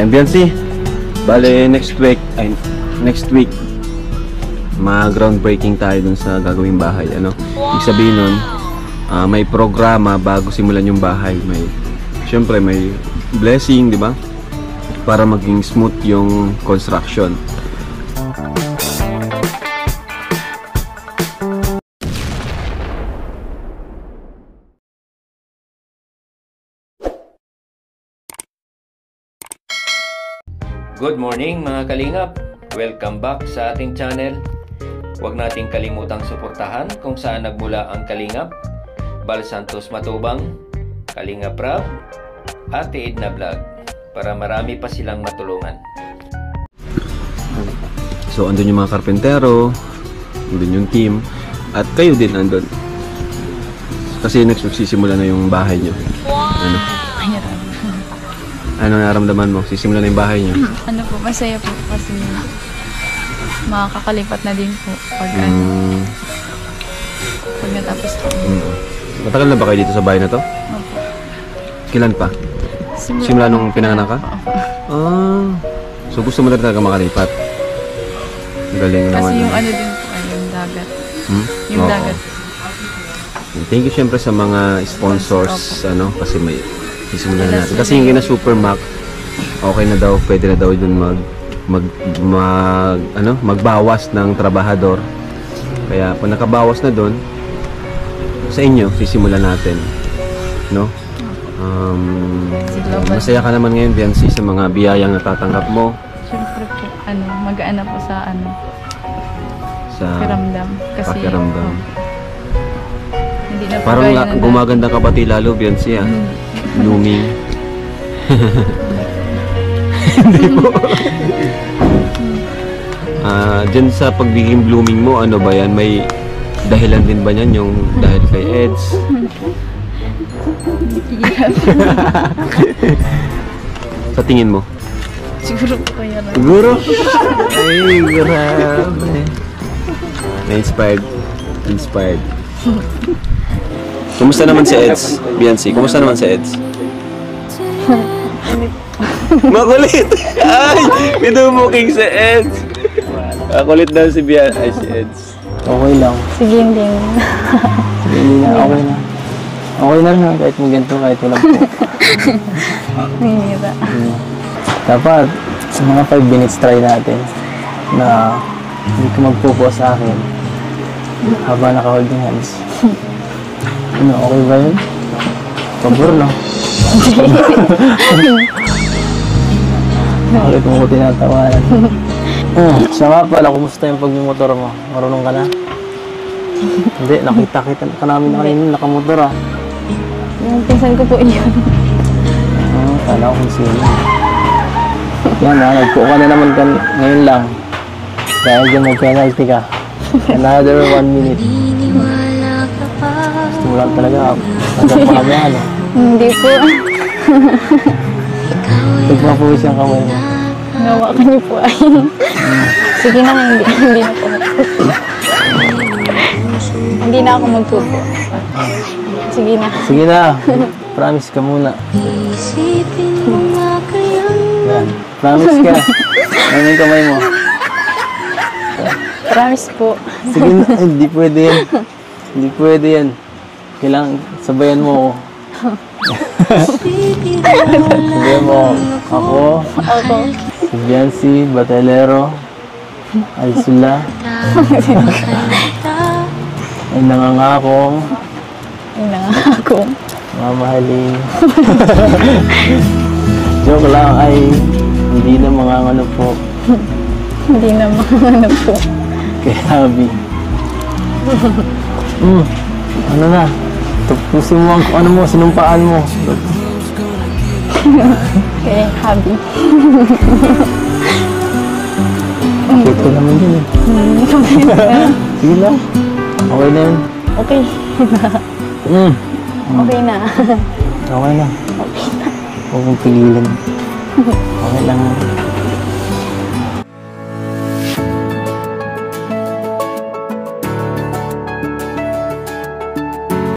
Ayan, Biancy. Bale, next week, ma-groundbreaking tayo dun sa gagawing bahay. Ano? Ibig sabihin nun, may programa bago simulan yung bahay. Siyempre, may blessing, di ba? Para maging smooth yung construction. Good morning mga kalingap! Welcome back sa ating channel. Huwag nating kalimutang suportahan kung saan nagmula ang Kalingap, Bal Santos Matubang, Kalingap Rab, Ate Edna Vlog, para marami pa silang matulungan. So andun yung mga karpentero, andun yung team, at kayo din andun. Kasi nagsisimula na yung bahay nyo. Ano nararamdaman mo? Sisimula na yung bahay niyo? Ano po, masaya po kasi makakalipat na din po pag pag natapos po. Matagal na ba kayo dito sa bahay na to? Opo. Kailan pa? Simula nung pinanganak ka? So gusto mo na talaga makalipat? Galing naman. Kasi yung ano din po ay yung dagat. Yung dagat. Thank you syempre sa mga sponsors, ano, kasi may simulan na natin. Kasi yung kina Supermac, okay na daw, pwede na daw dun magbawas ng trabahador. Kaya kung nakabawas na dun, sa inyo, sisimulan natin. No? Masaya ka naman ngayon, Biancy, sa mga biyayang natatanggap mo. Siyempre po, magaan na po sa pakiramdam. Kasi, pakiramdam. Hindi na parang gumaganda ka pati lalo, Biancy, blooming. Hindi po. Dyan sa pagiging blooming mo, ano ba yan? May dahilan din ba yan? Yung dahil kay Eds? Sa tingin mo? Siguro po kaya lang. Siguro? Ay, grabe. Na-inspired. Inspired. Kumusta naman si Eds? Biancy, kumusta naman si Eds? Makulit! Ay! Pinumuking si Eds! Makulit daw si Biancy. Ay, si Eds. Okay lang. Sige, hindi. Sige, hindi na. Okay na. Okay na rin kahit mo ganito, kahit walang po. Nihira. Dapat, sa mga 5 minutes try natin na hindi ka magpupo sa akin habang naka-holding hands. Ano, okay ba yun? Pabor, no? Bakit mo ko tinatawanan? Siya nga pala, kumusta yung pagmumotor mo? Marunong ka na? Hindi, nakita ka namin na kanina nakamotor Yung pinsan ko po yun. Kala ko kung sino. Yan nagpo ka na naman ngayon lang. Dahil dyan mag-penalty ka. Another 1 minute. Gusto mo lang talaga. Maganda pa kami Hindi po. Nagpapuwis yung kamay mo. Nawakan niyo po ay. Sige na, hindi na po. Hindi na ako magpupo. Sige na. Sige na. Promise ka muna. Yan. Promise ka. Ano yung kamay mo? Promise po. Sige na. Hindi pwede yan. Hindi pwede yan. Kailangan sabayan mo ako. Sabayan mo ako. Ako. Si Biancy, Batelero, Alsula. Ay nangangakong. Ay nangangakong. Mamahalin. Joke lang ay hindi na mangangano po. Hindi na mangangano po. Kay Habi. Ano na? Tapusin mo ang ano mo, sinumpaan mo. Kay Habi. Cute ko naman din eh. Sige lang. Okay na yun. Okay. Okay na. Okay na. Huwag mong pigilan. Okay lang.